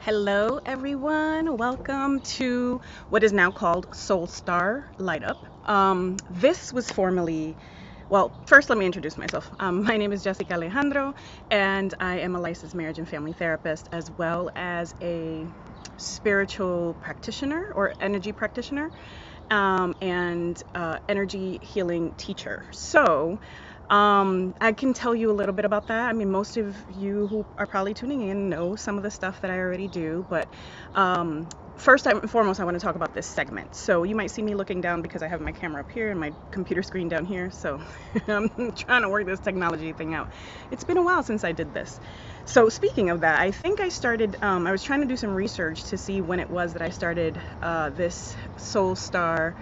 Hello, everyone. Welcome to what is now called Soul SiStar Light Up. This was formerly, well, first let me introduce myself. My name is Jessica Alejandro, and I am a licensed marriage and family therapist as well as a spiritual practitioner or energy practitioner and energy healing teacher. I can tell you a little bit about that. I mean, most of you who are probably tuning in know some of the stuff that I already do, but first and foremost, I want to talk about this segment. So you might see me looking down because I have my camera up here and my computer screen down here. So I'm trying to work this technology thing out. It's been a while since I did this. So speaking of that, I think I started, I was trying to do some research to see when it was that I started this Soul Star,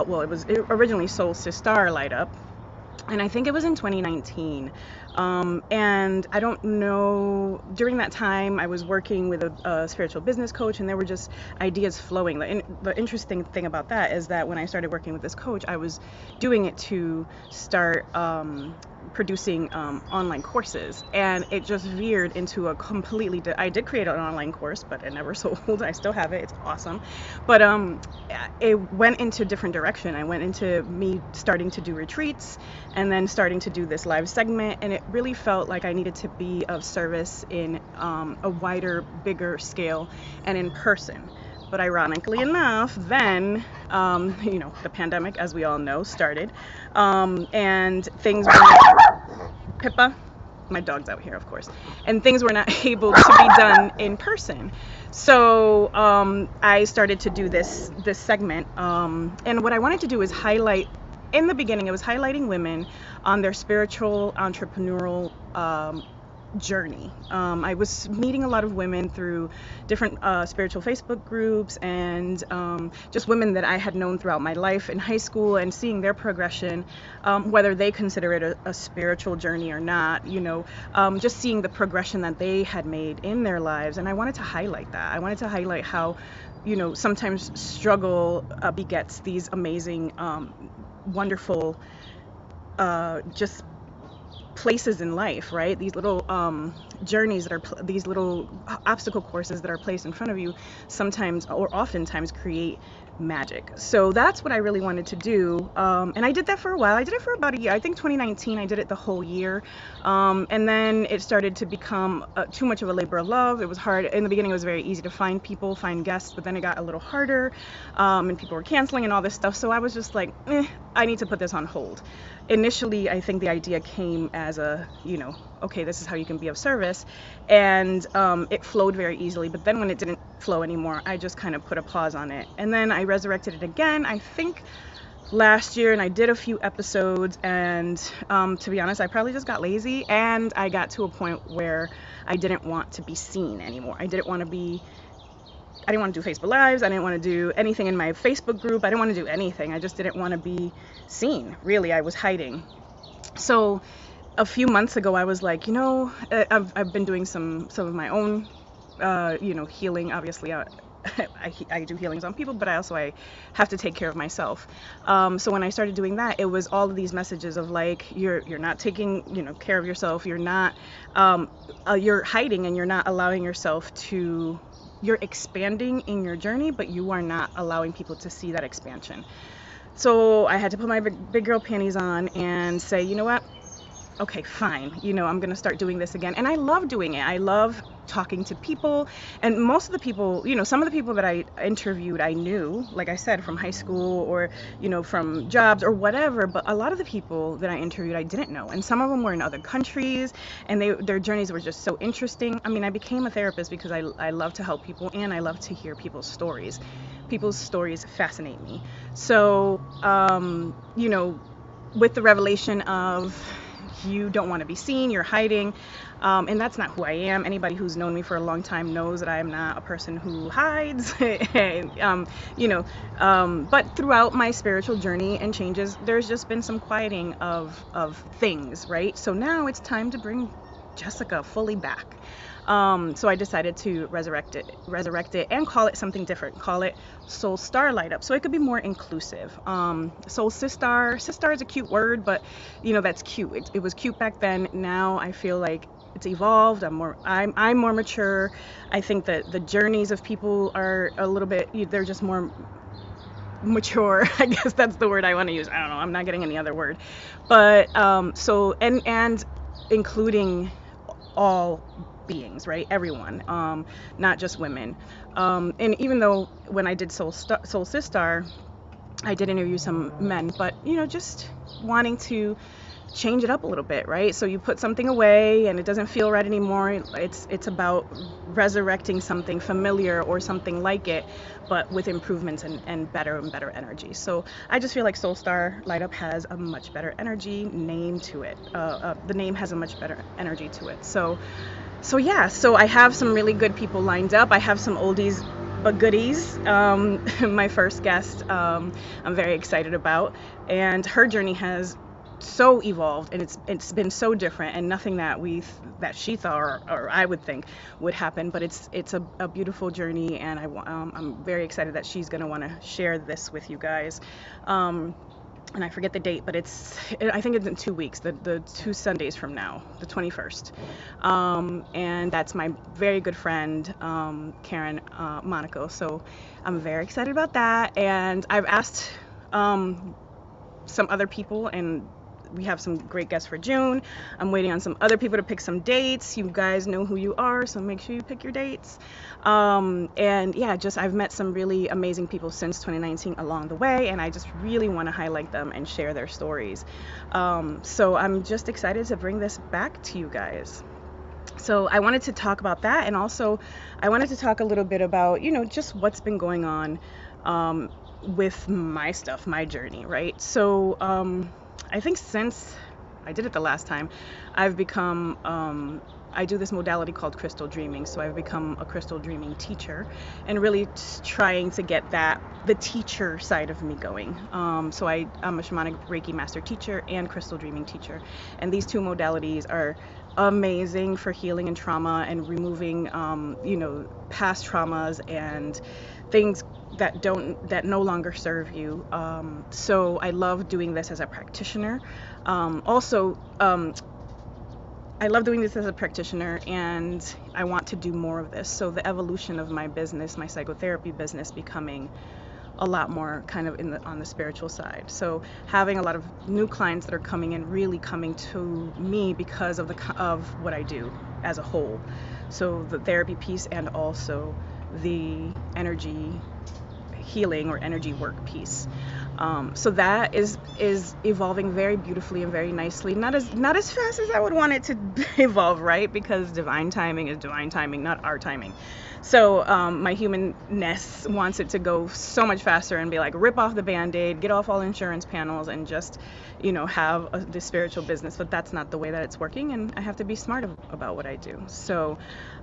well, it was originally Soul SiStar Light Up. And I think it was in 2019. And I don't know, during that time I was working with a spiritual business coach, and there were just ideas flowing. The interesting thing about that is that when I started working with this coach, I was doing it to start producing online courses, and it just veered into a completely I did create an online course, but it never sold. I still have it. It's awesome. But it went into a different direction. I went into me starting to do retreats and then starting to do this live segment, and it really felt like I needed to be of service in a wider, bigger scale and in person. But ironically enough, then, the pandemic, as we all know, started, and things were, Pippa, my dog's out here, of course, and things were not able to be done in person. So I started to do this segment, and what I wanted to do is highlight, in the beginning, it was highlighting women on their spiritual, entrepreneurial journey. I was meeting a lot of women through different spiritual Facebook groups and just women that I had known throughout my life in high school, and seeing their progression, whether they consider it a spiritual journey or not, just seeing the progression that they had made in their lives. And I wanted to highlight that. I wanted to highlight how, sometimes struggle begets these amazing, wonderful, just places in life, right? These little journeys that are these little obstacle courses that are placed in front of you sometimes or oftentimes create magic. So that's what I really wanted to do, and I did that for a while. I did it for about a year. I think 2019 I did it the whole year, and then it started to become too much of a labor of love. It was hard in the beginning. It was very easy to find guests, but then it got a little harder, and people were canceling and all this stuff. So I was just like, I need to put this on hold. Initially, I think the idea came as okay, this is how you can be of service, and it flowed very easily. But then when it didn't flow anymore, I just kind of put a pause on it, and then I resurrected it again, I think last year, and I did a few episodes, and to be honest, I probably just got lazy, and I got to a point where I didn't want to be seen anymore. I didn't want to do Facebook Lives. I didn't want to do anything in my Facebook group. I didn't want to do anything. I just didn't want to be seen. Really, I was hiding. So a few months ago, I was like, I've been doing some of my own, healing. Obviously, I do healings on people, but I have to take care of myself. So when I started doing that, it was all of these messages of like, you're not taking care of yourself. You're not, you're hiding, and you're not allowing yourself to. You're expanding in your journey, but you are not allowing people to see that expansion. So I had to put my big girl panties on and say, you know what? Okay, fine. I'm going to start doing this again. And I love doing it. I love talking to people. And most of the people, some of the people that I interviewed, I knew, like I said, from high school or, from jobs or whatever. But a lot of the people that I interviewed, I didn't know. And some of them were in other countries, and their journeys were just so interesting. I mean, I became a therapist because I love to help people, and I love to hear people's stories. People's stories fascinate me. So, with the revelation of you don't want to be seen, you're hiding, and that's not who I am. Anybody who's known me for a long time knows that I am not a person who hides. But throughout my spiritual journey and changes, there's just been some quieting of things, right? So now it's time to bring Jessica fully back. So I decided to resurrect it and call it something different. Call it Soul SiStar Light Up, so it could be more inclusive. Soul SiStar is a cute word, but that's cute. It was cute back then. Now I feel like it's evolved. I'm more mature. I think that the journeys of people are a little bit, they're just more mature. I guess that's the word I want to use. I don't know, I'm not getting any other word. But so and including all beings, right? Everyone, not just women. And even though when I did Soul SiStar, I did interview some men, but just wanting to change it up a little bit, right? So you put something away and it doesn't feel right anymore. It's about resurrecting something familiar or something like it, but with improvements and better energy. So I just feel like Soul SiStar Light Up has a much better energy name to it. The name has a much better energy to it. So yeah, so I have some really good people lined up. I have some oldies but goodies. My first guest, I'm very excited about, and her journey has so evolved, and it's been so different, and nothing that she thought or I would think would happen, but it's a beautiful journey, and I'm very excited that she's going to want to share this with you guys. And I forget the date, but I think it's in 2 weeks, the 2 Sundays from now, the 21st. And that's my very good friend, Karen Monaco. So I'm very excited about that. And I've asked some other people, and we have some great guests for June. I'm waiting on some other people to pick some dates. You guys know who you are, so make sure you pick your dates. And yeah, I've met some really amazing people since 2019 along the way, and I just really want to highlight them and share their stories. So I'm just excited to bring this back to you guys. So I wanted to talk about that, and also I wanted to talk a little bit about, just what's been going on with my stuff, my journey, right? So I think since I did it the last time, I've become, I do this modality called crystal dreaming. So I've become a crystal dreaming teacher, and really trying to get the teacher side of me going. So I'm a shamanic Reiki master teacher and crystal dreaming teacher. And these two modalities are amazing for healing and trauma and removing, past traumas and things that no longer serve you. So I love doing this as a practitioner. I love doing this as a practitioner, and I want to do more of this. So the evolution of my business, my psychotherapy business, becoming a lot more kind of on the spiritual side. So having a lot of new clients that are coming in, really coming to me because of what I do as a whole. So the therapy piece, and also the energy healing or energy work piece. So that is evolving very beautifully and very nicely. Not as fast as I would want it to evolve, right? Because divine timing is divine timing, not our timing. So my humanness wants it to go so much faster and be like, rip off the Band-Aid, get off all insurance panels, and just have the spiritual business. But that's not the way that it's working, and I have to be smart about what I do. So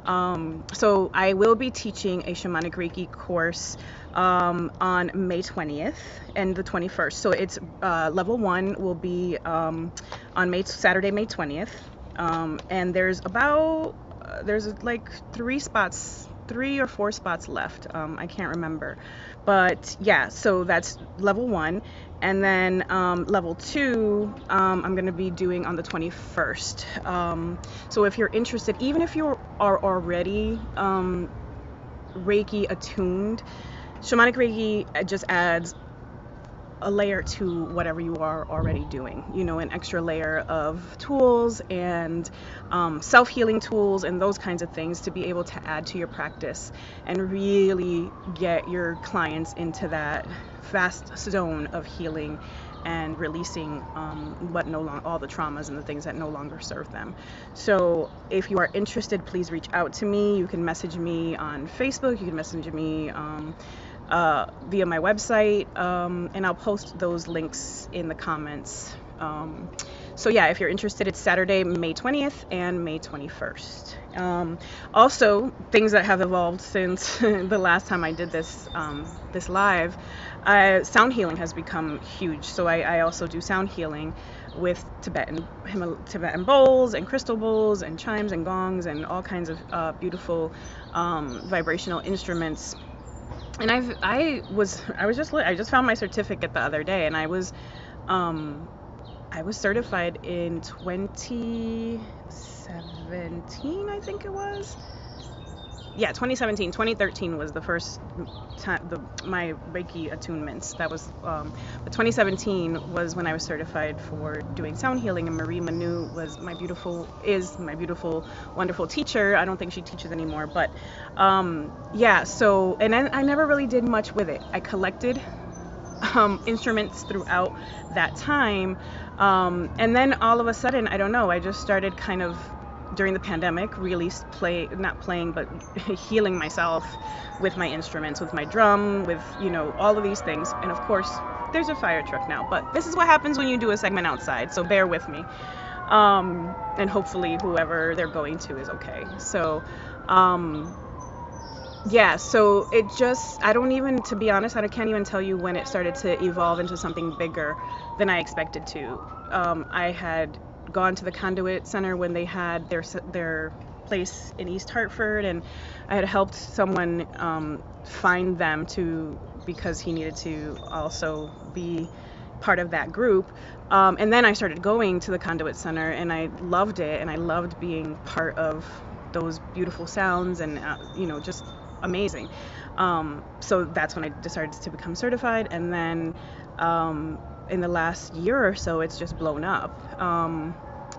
I will be teaching a shamanic Reiki course on May 20th and the 21st. So it's level 1 will be on Saturday, May 20th. And there's like 3 or 4 spots left. I can't remember, but yeah, so that's level 1. And then level 2, I'm going to be doing on the 21st. So if you're interested, even if you are already Reiki attuned, shamanic Reiki just adds a layer to whatever you are already doing, an extra layer of tools and self-healing tools and those kinds of things to be able to add to your practice and really get your clients into that fast zone of healing and releasing all the traumas and the things that no longer serve them. So if you are interested, please reach out to me. You can message me on Facebook, you can message me via my website, and I'll post those links in the comments. So yeah, if you're interested, it's Saturday, May 20th and May 21st. Also, things that have evolved since the last time I did this live, sound healing has become huge. So I also do sound healing with Tibetan bowls and crystal bowls and chimes and gongs and all kinds of beautiful vibrational instruments. And I just found my certificate the other day, and I was I was certified in 2017, I think it was. Yeah, 2017. 2013 was the first time my Reiki attunements. That was, but 2017 was when I was certified for doing sound healing, and Marie Manu is my beautiful, wonderful teacher. I don't think she teaches anymore, but yeah. So, and I never really did much with it. I collected instruments throughout that time, and then all of a sudden, I don't know, I just started kind of during the pandemic really not playing but healing myself with my instruments, with my drum, with all of these things. And of course there's a fire truck now, but this is what happens when you do a segment outside, so bear with me. And hopefully whoever they're going to is okay. So yeah, so it just, I don't even, to be honest, I can't even tell you when it started to evolve into something bigger than I expected to. I had gone to the Conduit Center when they had their place in East Hartford, and I had helped someone find them because he needed to also be part of that group. And then I started going to the Conduit Center, and I loved it, and I loved being part of those beautiful sounds, and just amazing. So that's when I decided to become certified, and then in the last year or so it's just blown up.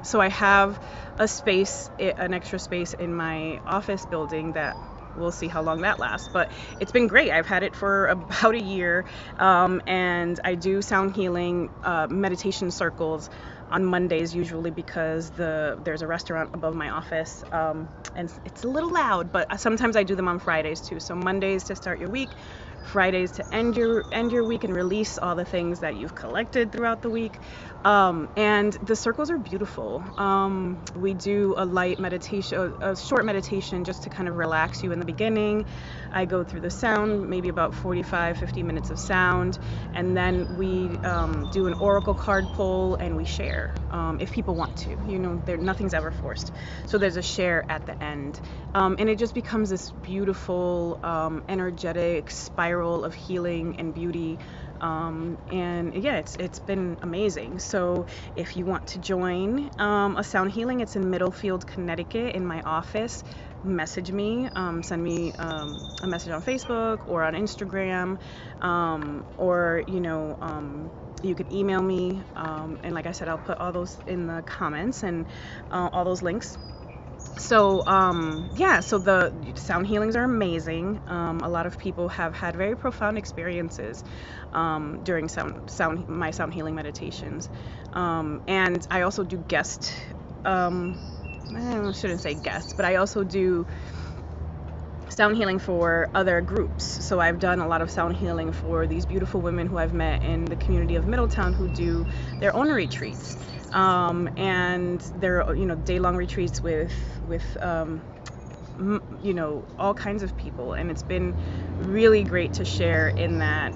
So I have an extra space in my office building that we'll see how long that lasts, but it's been great. I've had it for about a year, and I do sound healing meditation circles on Mondays usually, because there's a restaurant above my office, and it's a little loud, but sometimes I do them on Fridays too. So Mondays to start your week, Fridays to end your week and release all the things that you've collected throughout the week. And the circles are beautiful. We do a light meditation, a short meditation, just to kind of relax you in the beginning. I go through the sound, maybe about 45-50 minutes of sound, and then we do an oracle card pull, and we share if people want to. Nothing's ever forced. So there's a share at the end, and it just becomes this beautiful, energetic spiral of healing and beauty. And yeah, it's been amazing. So if you want to join a sound healing, it's in Middlefield, Connecticut, in my office. Message me, send me a message on Facebook or on Instagram, or you could email me, and like I said, I'll put all those in the comments, and all those links. So yeah, so the sound healings are amazing. A lot of people have had very profound experiences during my sound healing meditations, and I also do guest, I shouldn't say guests, but I also do sound healing for other groups. So I've done a lot of sound healing for these beautiful women who I've met in the community of Middletown, who do their own retreats, and they're day-long retreats with all kinds of people, and it's been really great to share in that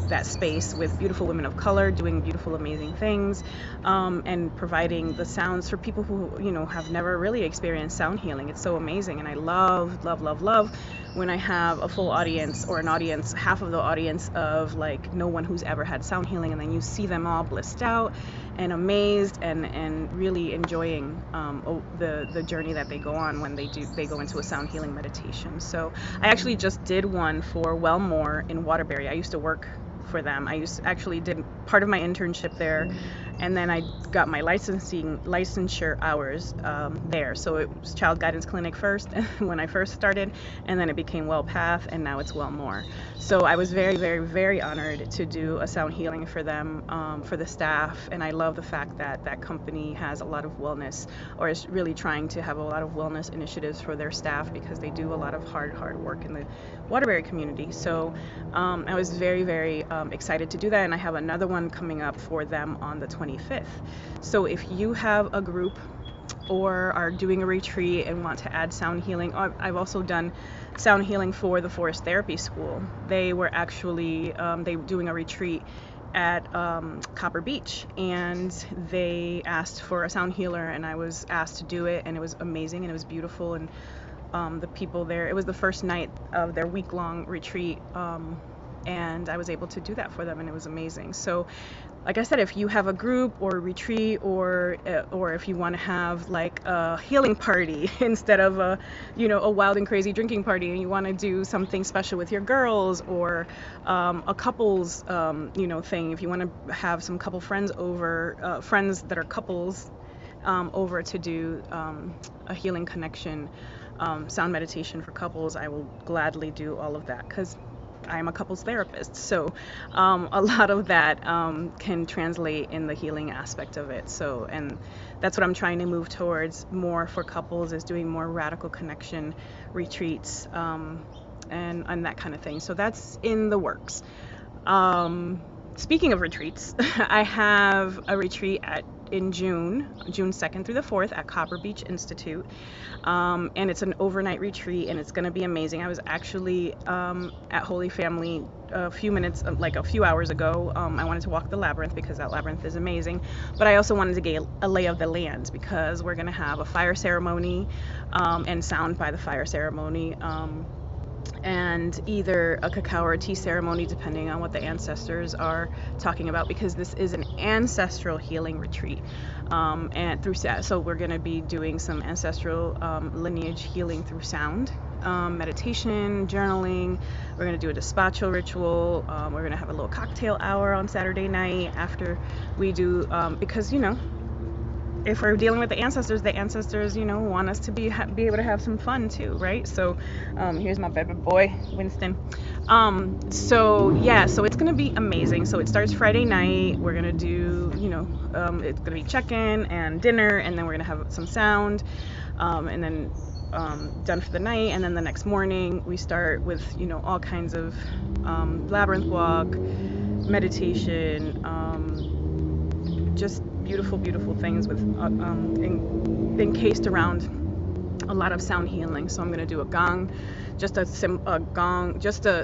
that space with beautiful women of color doing beautiful, amazing things, and providing the sounds for people who have never really experienced sound healing. It's so amazing, and I love when I have a full audience, or an audience, half of the audience of like no one who's ever had sound healing, and then you see them all blissed out and amazed and really enjoying the journey that they go on when they go into a sound healing meditation. So I actually just did one for Wellmore in Waterbury. I used to work for them. Actually did part of my internship there, and then I got my licensure hours there. So it was Child Guidance Clinic first when I first started, and then it became WellPath, and now it's Wellmore. So I was very, very, very honored to do a sound healing for them, for the staff, and I love the fact that that company has a lot of wellness, or is really trying to have a lot of wellness initiatives for their staff, because they do a lot of hard work in the Waterbury community. So I was very, very excited to do that, and I have another one coming up for them on the 25th. So if you have a group or are doing a retreat and want to add sound healing, I've also done sound healing for the Forest Therapy School. They were actually they were doing a retreat at Copper Beach, and they asked for a sound healer, and I was asked to do it, and it was amazing, and it was beautiful, and the people there, it was the first night of their week-long retreat, and I was able to do that for them, and it was amazing. So like I said, if you have a group or a retreat, or if you want to have like a healing party instead of a wild and crazy drinking party, and you want to do something special with your girls, or a couples thing, if you want to have some couple friends over, friends that are couples over to do a healing connection sound meditation for couples, I will gladly do all of that, because I'm a couples therapist, so a lot of that can translate in the healing aspect of it. So, and that's what I'm trying to move towards more for couples, is doing more radical connection retreats and that kind of thing. So that's in the works. Speaking of retreats, I have a retreat in June 2nd through the 4th at Copper Beach Institute, and it's an overnight retreat, and it's going to be amazing. I was actually at Holy Family a few hours ago. I wanted to walk the labyrinth because that labyrinth is amazing, but I also wanted to get a lay of the land, because we're going to have a fire ceremony and sound by the fire ceremony, and either a cacao or a tea ceremony, depending on what the ancestors are talking about, because this is an ancestral healing retreat, and so we're going to be doing some ancestral lineage healing through sound, meditation, journaling. We're going to do a despacho ritual. We're going to have a little cocktail hour on Saturday night after we do, because if we're dealing with the ancestors want us to be able to have some fun too, right? So here's my baby boy, Winston. So it's gonna be amazing. So it starts Friday night. We're gonna do, it's gonna be check-in and dinner, and then we're gonna have some sound, and then done for the night. And then the next morning we start with all kinds of labyrinth walk, meditation, just beautiful things with encased around a lot of sound healing. So I'm going to do a gong, just a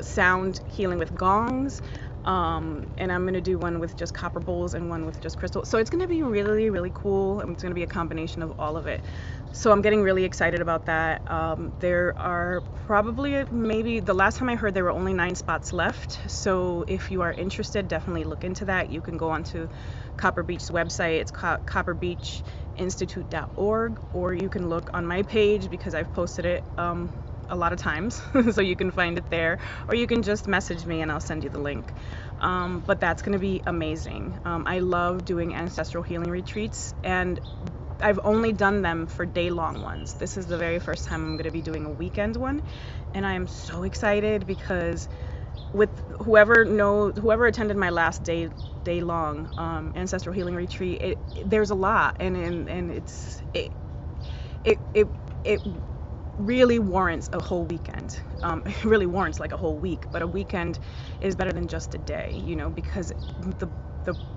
sound healing with gongs, and I'm going to do one with just copper bowls and one with just crystal. So it's going to be really cool, and it's going to be a combination of all of it. So I'm getting really excited about that. There are probably, maybe the last time I heard, there were only 9 spots left. So if you are interested, definitely look into that. You can go onto Copper Beach's website. It's copperbeachinstitute.org, or you can look on my page, because I've posted it a lot of times, so you can find it there, or you can just message me and I'll send you the link. But that's going to be amazing. I love doing ancestral healing retreats, and I've only done them for day-long ones. This is the very first time I'm going to be doing a weekend one, and I am so excited, because with whoever attended my last day-long ancestral healing retreat, there's a lot, and it really warrants a whole weekend. It really warrants like a whole week, but a weekend is better than just a day, because the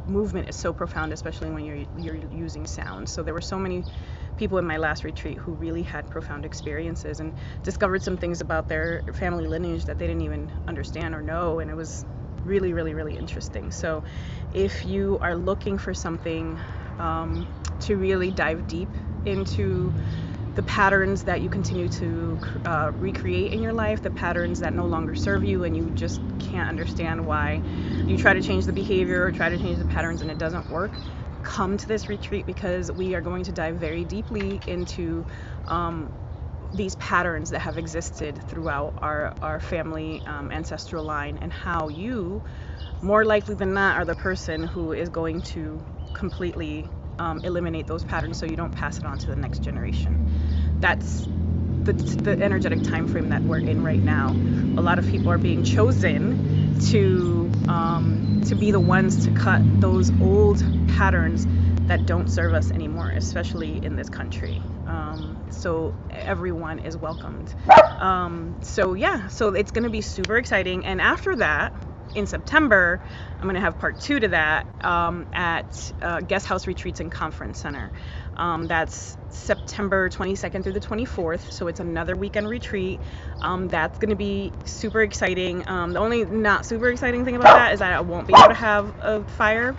movement is so profound, especially when you're using sound. So there were so many people in my last retreat who really had profound experiences and discovered some things about their family lineage that they didn't even understand or know, and it was really interesting. So if you are looking for something to really dive deep into the patterns that you continue to recreate in your life, the patterns that no longer serve you, and you just can't understand why you try to change the behavior or try to change the patterns and it doesn't work, come to this retreat, because we are going to dive very deeply into these patterns that have existed throughout our family ancestral line, and how you, more likely than not, are the person who is going to completely eliminate those patterns, so you don't pass it on to the next generation. That's the energetic time frame that we're in right now. A lot of people are being chosen to be the ones to cut those old patterns that don't serve us anymore, especially in this country. So everyone is welcomed. So it's going to be super exciting. And after that, in September, I'm going to have part 2 to that at Guest House Retreats and Conference Center. That's September 22nd through the 24th, so it's another weekend retreat. That's going to be super exciting. The only not super exciting thing about that is that I won't be able to have a fire,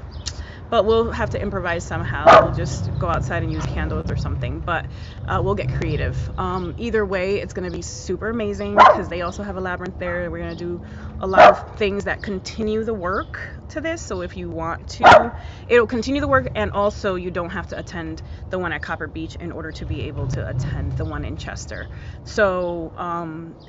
but we'll have to improvise somehow. We'll just go outside and use candles or something, but we'll get creative. Either way, it's going to be super amazing because they also have a labyrinth there. We're going to do a lot of things that continue the work to this. So if you want to, it'll continue the work, and also you don't have to attend the one at Copper Beach in order to be able to attend the one in Chester. So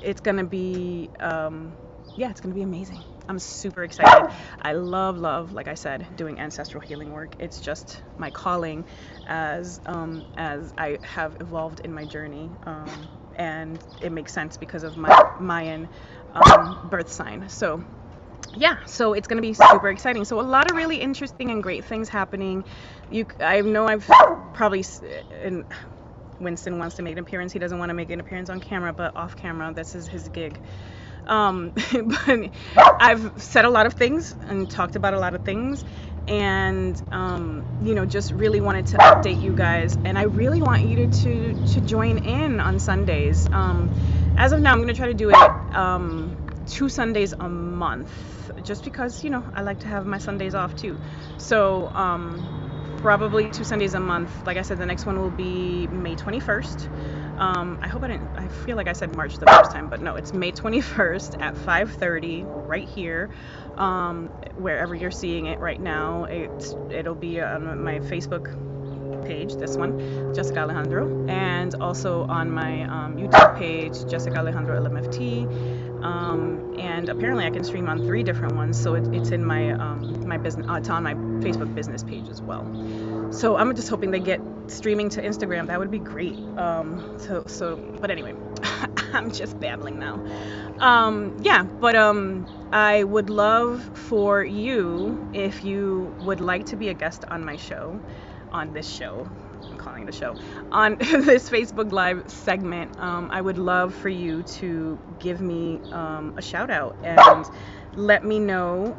it's going to be, yeah, it's going to be amazing. I'm super excited. I love, like I said, doing ancestral healing work. It's just my calling as I have evolved in my journey, and it makes sense because of my Mayan birth sign. So yeah, so it's going to be super exciting. So a lot of really interesting and great things happening. I know I've probably, and Winston wants to make an appearance. He doesn't want to make an appearance on camera, but off camera, this is his gig. But I've said a lot of things and talked about a lot of things, and you know, just really wanted to update you guys, and I really want you to join in on Sundays. As of now, I'm going to try to do it 2 Sundays a month, just because, you know, I like to have my Sundays off too. So probably 2 Sundays a month. Like I said, the next one will be May 21st. I feel like I said March the first time, but no, it's May 21st at 5:30 right here, wherever you're seeing it right now. It'll be on my Facebook page, this one, Jessica Alejandro, and also on my YouTube page, Jessica Alejandro LMFT. And apparently I can stream on 3 different ones, so it's in my my business. It's on my Facebook business page as well. So I'm just hoping they get streaming to Instagram. That would be great. But anyway, I'm just babbling now. Yeah, but I would love for you, if you would like to be a guest on my show, on this show, I'm calling it a show, on this Facebook Live segment, I would love for you to give me a shout out and let me know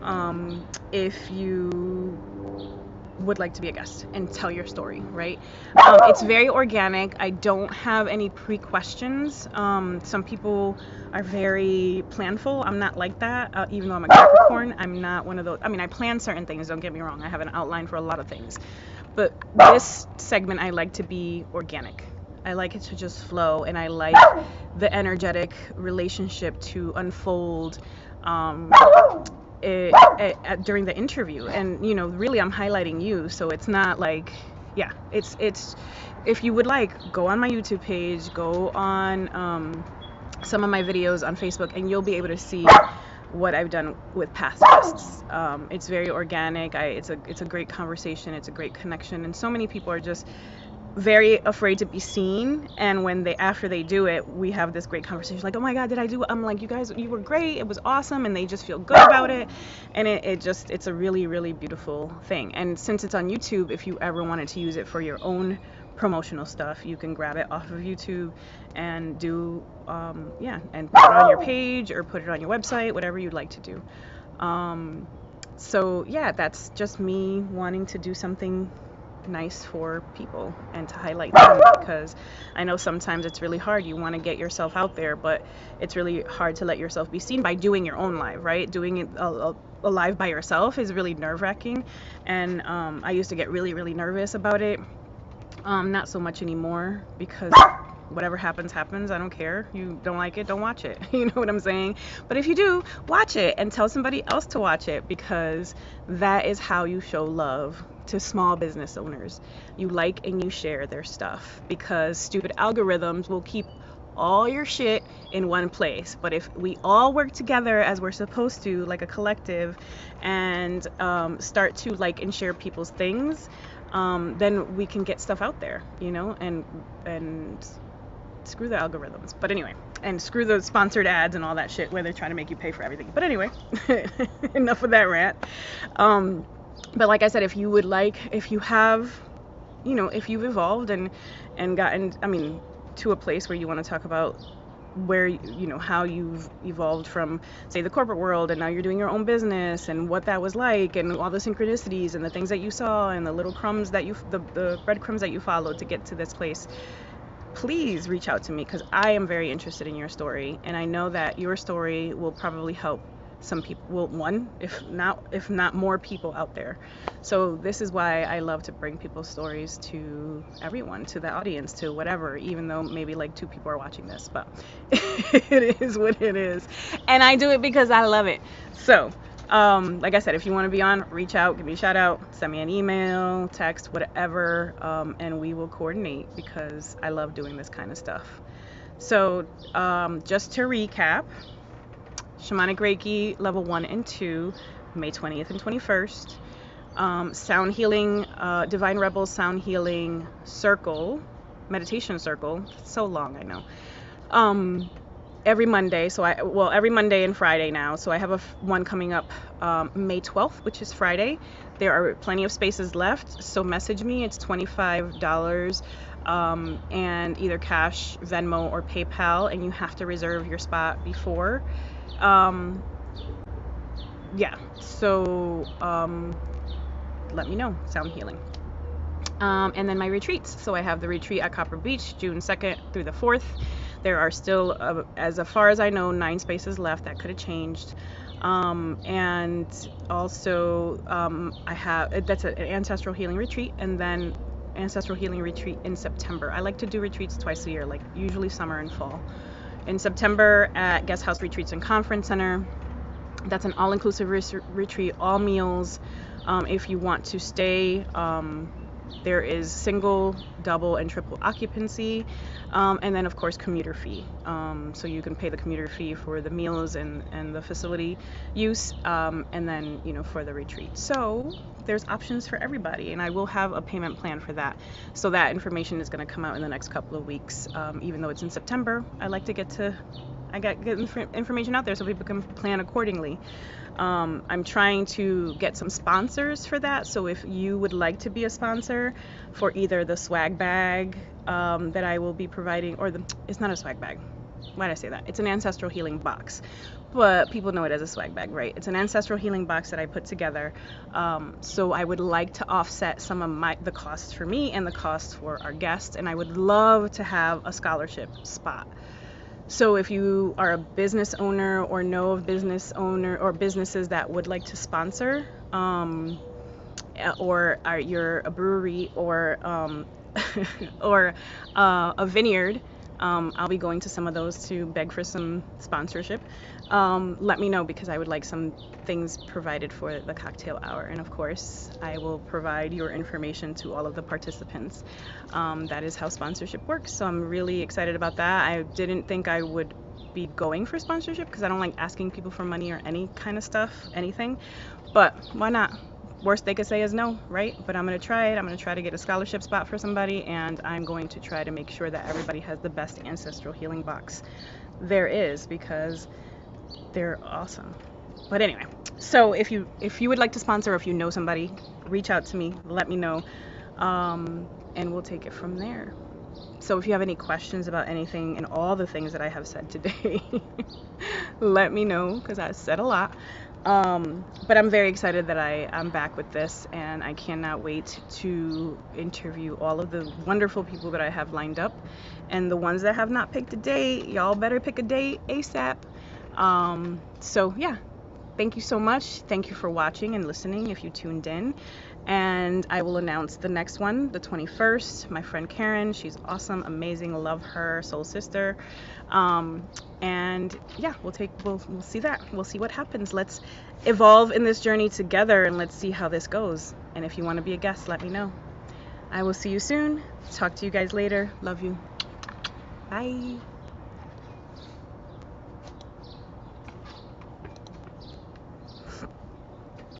if you would like to be a guest and tell your story, right? It's very organic. I don't have any pre-questions. Some people are very planful. I'm not like that. Even though I'm a Capricorn, I'm not one of those. I mean, I plan certain things, don't get me wrong. I have an outline for a lot of things. But this segment, I like to be organic. I like it to just flow, and I like the energetic relationship to unfold during the interview. And, you know, really I'm highlighting you, so it's not like, yeah, it's if you would like, go on my YouTube page, go on some of my videos on Facebook, and you'll be able to see what I've done with past guests. It's very organic. It's a great conversation. It's a great connection, and so many people are just very afraid to be seen, and when after they do it, we have this great conversation like, oh my god, did I do it? I'm like, you guys, you were great, it was awesome, and they just feel good about it, and it's a really, really beautiful thing. And since it's on YouTube, if you ever wanted to use it for your own promotional stuff, you can grab it off of YouTube and do yeah, and put it on your page or put it on your website, whatever you'd like to do. So yeah, that's just me wanting to do something nice for people and to highlight them, because I know sometimes it's really hard. You want to get yourself out there, but it's really hard to let yourself be seen by doing your own live, right? Doing it a live by yourself is really nerve-wracking, and I used to get really, really nervous about it. Not so much anymore, because whatever happens, happens. I don't care. You don't like it, don't watch it. You know what I'm saying? But if you do, watch it and tell somebody else to watch it, because that is how you show love to small business owners. You like and you share their stuff, because stupid algorithms will keep all your shit in one place. But if we all work together as we're supposed to, like a collective, and start to like and share people's things, then we can get stuff out there, you know, and screw the algorithms. But anyway, and screw the sponsored ads and all that shit where they're trying to make you pay for everything. But anyway, enough of that rant. But like I said, if you would like, if you have, you know, if you've evolved and gotten, I mean, to a place where you want to talk about where, you know, how you've evolved from, say, the corporate world, and now you're doing your own business, and what that was like, and all the synchronicities and the things that you saw, and the little crumbs that the breadcrumbs that you followed to get to this place, please reach out to me, because I am very interested in your story, and I know that your story will probably help some people, well, one, if not more people out there. So this is why I love to bring people's stories to everyone, to the audience, to whatever, even though maybe like 2 people are watching this, but it is what it is. And I do it because I love it. So, like I said, if you want to be on, reach out, give me a shout out, send me an email, text, whatever, and we will coordinate because I love doing this kind of stuff. So, just to recap, Shamanic Reiki level 1 and 2, May 20th and 21st. Sound healing, Divine Rebels sound healing circle, meditation circle. It's so long, I know. Every Monday. So every Monday and Friday now. So I have one coming up May 12th, which is Friday. There are plenty of spaces left. So message me. It's $25. And either cash, Venmo, or PayPal, and you have to reserve your spot before. Yeah, so let me know. Sound healing. And then my retreats. So I have the retreat at Copper Beach, June 2nd through the 4th. There are still, as far as I know, 9 spaces left. That could have changed. And also I have, that's an ancestral healing retreat, and then ancestral healing retreat in September. I like to do retreats twice a year, like usually summer and fall. In September at Guest House Retreats and Conference Center. That's an all-inclusive retreat, all meals. If you want to stay, there is single, double, and triple occupancy, and then of course commuter fee. So you can pay the commuter fee for the meals and the facility use, and then for the retreat. So there's options for everybody, and I will have a payment plan for that. So that information is going to come out in the next couple of weeks. Even though it's in September, I like to get information out there so people can plan accordingly. I'm trying to get some sponsors for that. So if you would like to be a sponsor for either the swag bag that I will be providing, or it's not a swag bag. Why did I say that? It's an ancestral healing box, but people know it as a swag bag, right? It's an ancestral healing box that I put together. So I would like to offset some of the costs for me and the costs for our guests, and I would love to have a scholarship spot. So if you are a business owner or know of business owner or businesses that would like to sponsor, or you're a brewery or or a vineyard, I'll be going to some of those to beg for some sponsorship. Let me know, because I would like some things provided for the cocktail hour, and of course I will provide your information to all of the participants. That is how sponsorship works. So I'm really excited about that. I didn't think I would be going for sponsorship because I don't like asking people for money or any kind of stuff, anything, but why not? Worst they could say is no, right? But I'm going to try it. I'm going to try to get a scholarship spot for somebody, and I'm going to try to make sure that everybody has the best ancestral healing box there is, because they're awesome. But anyway, so if you would like to sponsor, or if you know somebody, reach out to me, let me know, and we'll take it from there. So if you have any questions about anything and all the things that I have said today, let me know, because I said a lot. But I'm very excited that I'm back with this, and I cannot wait to interview all of the wonderful people that I have lined up. And the ones that have not picked a date, y'all better pick a date ASAP. So yeah, thank you so much. Thank you for watching and listening if you tuned in. And I will announce the next one, the 21st. My friend Karen, she's awesome, amazing, love her, soul sister. And yeah, we'll see that. We'll see what happens. Let's evolve in this journey together, and let's see how this goes. And if you want to be a guest, let me know. I will see you soon. Talk to you guys later. Love you. Bye.